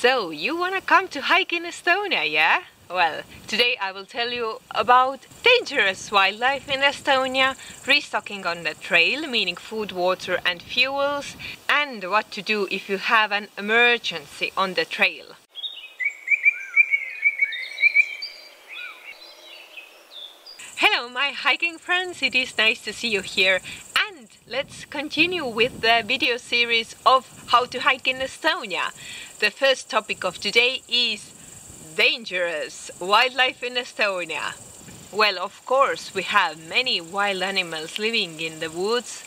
So, you wanna come to hike in Estonia, yeah? Well, today I will tell you about dangerous wildlife in Estonia, restocking on the trail, meaning food, water and fuels, and what to do if you have an emergency on the trail. Hello my hiking friends, it is nice to see you here, and let's continue with the video series of how to hike in Estonia. The first topic of today is dangerous wildlife in Estonia. Well, of course we have many wild animals living in the woods,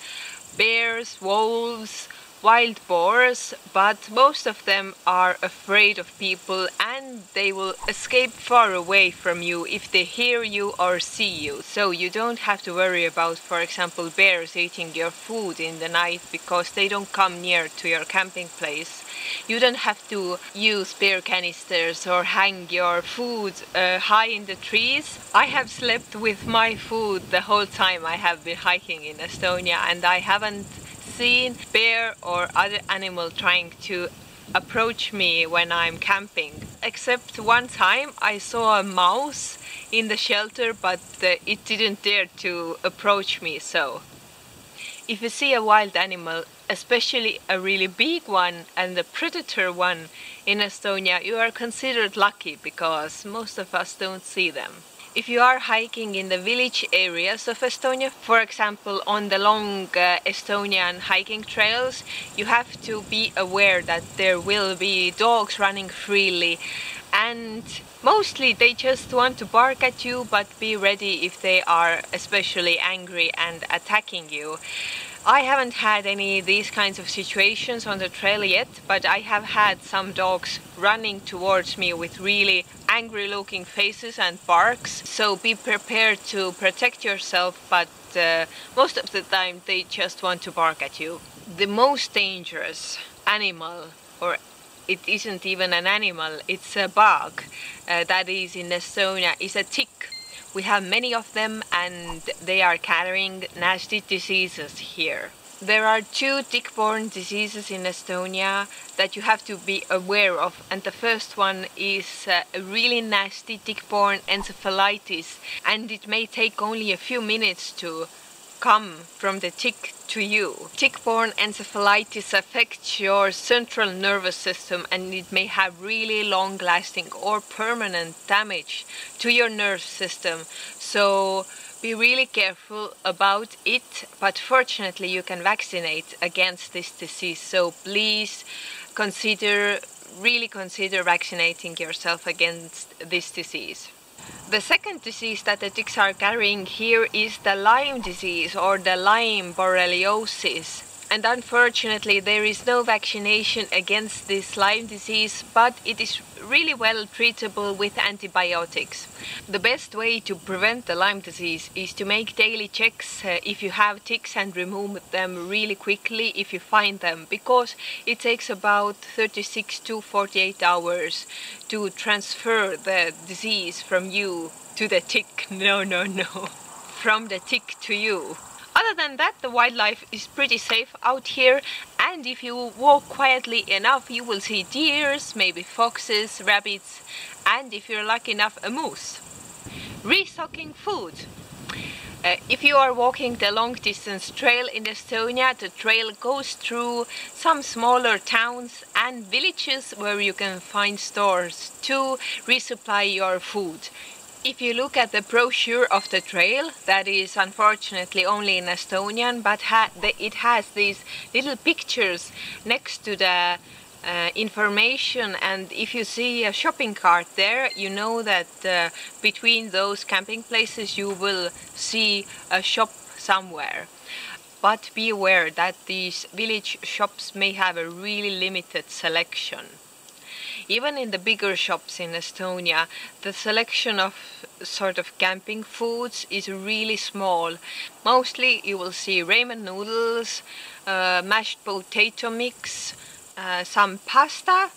bears, wolves, wild boars, but most of them are afraid of people and they will escape far away from you if they hear you or see you. So you don't have to worry about, for example, bears eating your food in the night because they don't come near to your camping place. You don't have to use bear canisters or hang your food high in the trees. I have slept with my food the whole time I have been hiking in Estonia, and I haven't seen bear or other animal trying to approach me when I'm camping. Except one time I saw a mouse in the shelter, but it didn't dare to approach me. So if you see a wild animal, especially a really big one and a predator one in Estonia, you are considered lucky because most of us don't see them. If you are hiking in the village areas of Estonia, for example on the long Estonian hiking trails, you have to be aware that there will be dogs running freely, and mostly they just want to bark at you, but be ready if they are especially angry and attacking you. I haven't had any of these kinds of situations on the trail yet, but I have had some dogs running towards me with really angry looking faces and barks. So be prepared to protect yourself, but most of the time they just want to bark at you. The most dangerous animal, or it isn't even an animal, it's a bug that is in Estonia, is a tick. We have many of them and they are carrying nasty diseases here. There are two tick-borne diseases in Estonia that you have to be aware of, and the first one is a really nasty tick-borne encephalitis, and it may take only a few minutes to come from the tick to you. Tick-borne encephalitis affects your central nervous system and it may have really long-lasting or permanent damage to your nerve system. So be really careful about it, but fortunately you can vaccinate against this disease. So please really consider vaccinating yourself against this disease. The second disease that the ticks are carrying here is the Lyme disease or the Lyme borreliosis. And unfortunately there is no vaccination against this Lyme disease, but it is really well treatable with antibiotics. The best way to prevent the Lyme disease is to make daily checks if you have ticks and remove them really quickly if you find them, because it takes about 36 to 48 hours to transfer the disease from you to the tick. No. From the tick to you. Other than that, the wildlife is pretty safe out here, and if you walk quietly enough you will see deers, maybe foxes, rabbits, and if you're lucky enough, a moose. Restocking food. If you are walking the long distance trail in Estonia, the trail goes through some smaller towns and villages where you can find stores to resupply your food. If you look at the brochure of the trail, that is unfortunately only in Estonian, but it has these little pictures next to the information, and if you see a shopping cart there, you know that between those camping places you will see a shop somewhere. But be aware that these village shops may have a really limited selection. Even in the bigger shops in Estonia, the selection of sort of camping foods is really small. Mostly you will see ramen noodles, mashed potato mix, some pasta,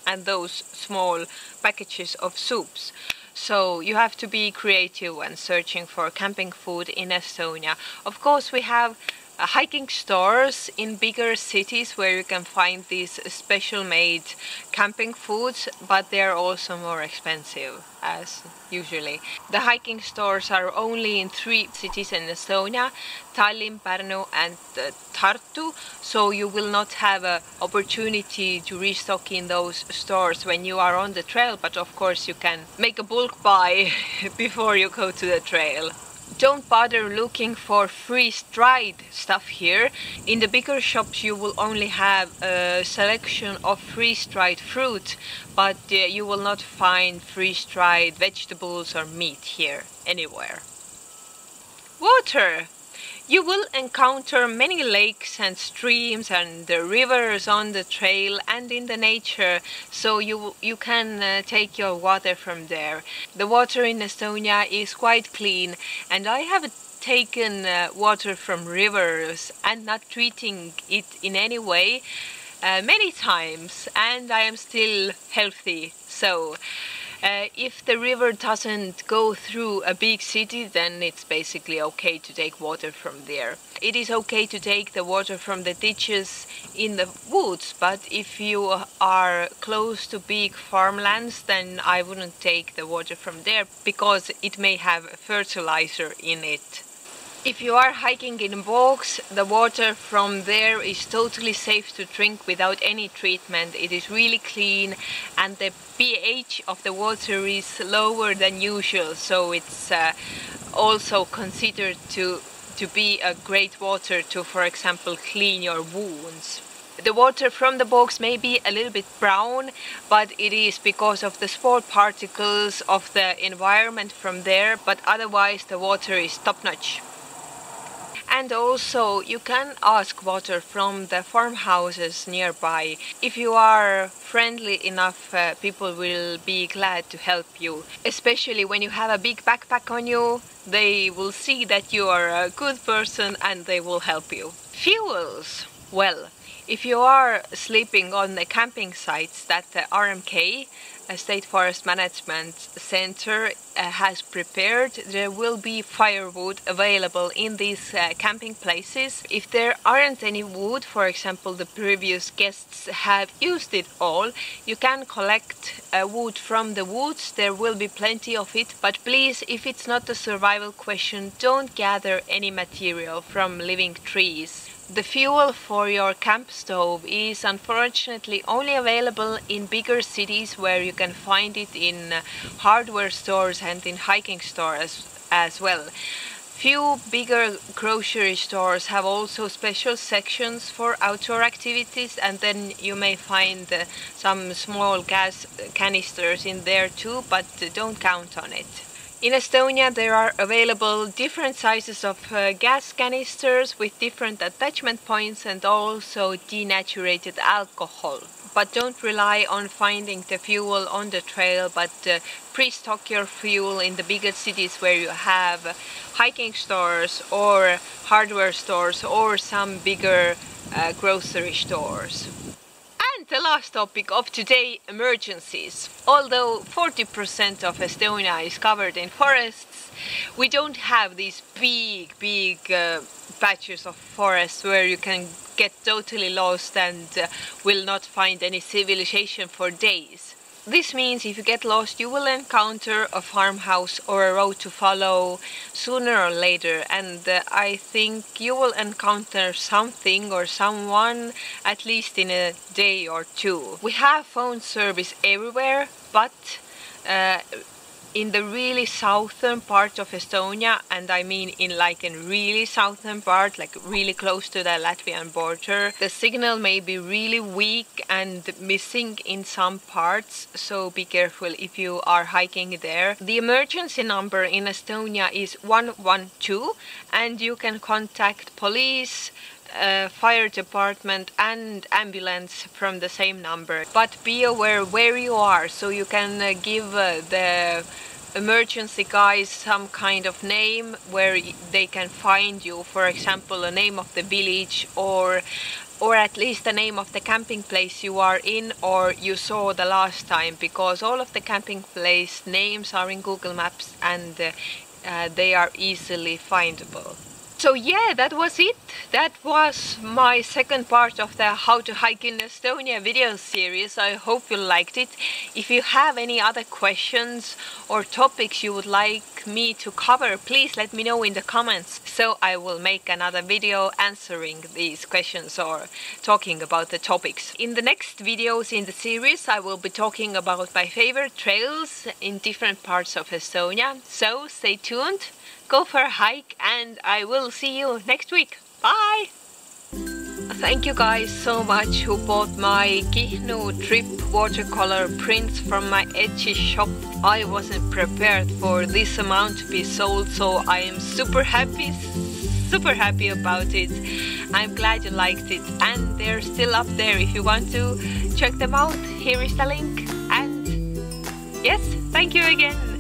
and those small packages of soups. So you have to be creative when searching for camping food in Estonia. Of course we have hiking stores in bigger cities where you can find these special made camping foods, but they're also more expensive as usually. The hiking stores are only in 3 cities in Estonia: Tallinn, Pärnu and Tartu, so you will not have an opportunity to restock in those stores when you are on the trail, but of course you can make a bulk buy before you go to the trail. Don't bother looking for freeze-dried stuff here. In the bigger shops you will only have a selection of freeze-dried fruit, but you will not find freeze-dried vegetables or meat here anywhere. Water! You will encounter many lakes and streams and rivers on the trail and in the nature, so you can take your water from there. The water in Estonia is quite clean, and I have taken water from rivers and not treating it in any way many times, and I am still healthy. So if the river doesn't go through a big city, then it's basically okay to take water from there. It is okay to take the water from the ditches in the woods, but if you are close to big farmlands, then I wouldn't take the water from there because it may have fertilizer in it. If you are hiking in bogs, the water from there is totally safe to drink without any treatment. It is really clean and the pH of the water is lower than usual, so it's also considered to be a great water to, for example, clean your wounds. The water from the bogs may be a little bit brown, but it is because of the spore particles of the environment from there, but otherwise the water is top-notch. And also you can ask water from the farmhouses nearby. If you are friendly enough, people will be glad to help you. Especially when you have a big backpack on you, they will see that you are a good person and they will help you. Fuels. Well, if you are sleeping on the camping sites that the RMK, State Forest Management Center, has prepared, there will be firewood available in these camping places. If there aren't any wood, for example the previous guests have used it all, you can collect wood from the woods. There will be plenty of it, but please, if it's not a survival question, don't gather any material from living trees. The fuel for your camp stove is unfortunately only available in bigger cities where you can find it in hardware stores and in hiking stores as well. Few bigger grocery stores have also special sections for outdoor activities, and then you may find some small gas canisters in there too, but don't count on it. In Estonia there are available different sizes of gas canisters with different attachment points and also denatured alcohol. But don't rely on finding the fuel on the trail, but pre-stock your fuel in the bigger cities where you have hiking stores or hardware stores or some bigger grocery stores. The last topic of today, emergencies. Although 40% of Estonia is covered in forests, we don't have these big patches of forest where you can get totally lost and will not find any civilization for days. This means if you get lost, you will encounter a farmhouse or a road to follow sooner or later, and I think you will encounter something or someone at least in a day or two. We have phone service everywhere, but in the really southern part of Estonia, and I mean in like a really southern part, like really close to the Latvian border, the signal may be really weak and missing in some parts, so be careful if you are hiking there. The emergency number in Estonia is 112, and you can contact police, fire department and ambulance from the same number. But be aware where you are, so you can give the emergency guys some kind of name where they can find you. For example, a name of the village or at least the name of the camping place you are in or you saw the last time, because all of the camping place names are in Google Maps and they are easily findable. So yeah, that was it. That was my second part of the How to Hike in Estonia video series. I hope you liked it. If you have any other questions or topics you would like me to cover, please let me know in the comments, so I will make another video answering these questions or talking about the topics. In the next videos in the series I will be talking about my favorite trails in different parts of Estonia, so stay tuned. Go for a hike and I will see you next week. Bye! Thank you guys so much who bought my Kihnu trip watercolor prints from my Etsy shop. I wasn't prepared for this amount to be sold, so I am super happy about it. I'm glad you liked it, and they're still up there if you want to check them out. Here is the link, and yes, thank you again.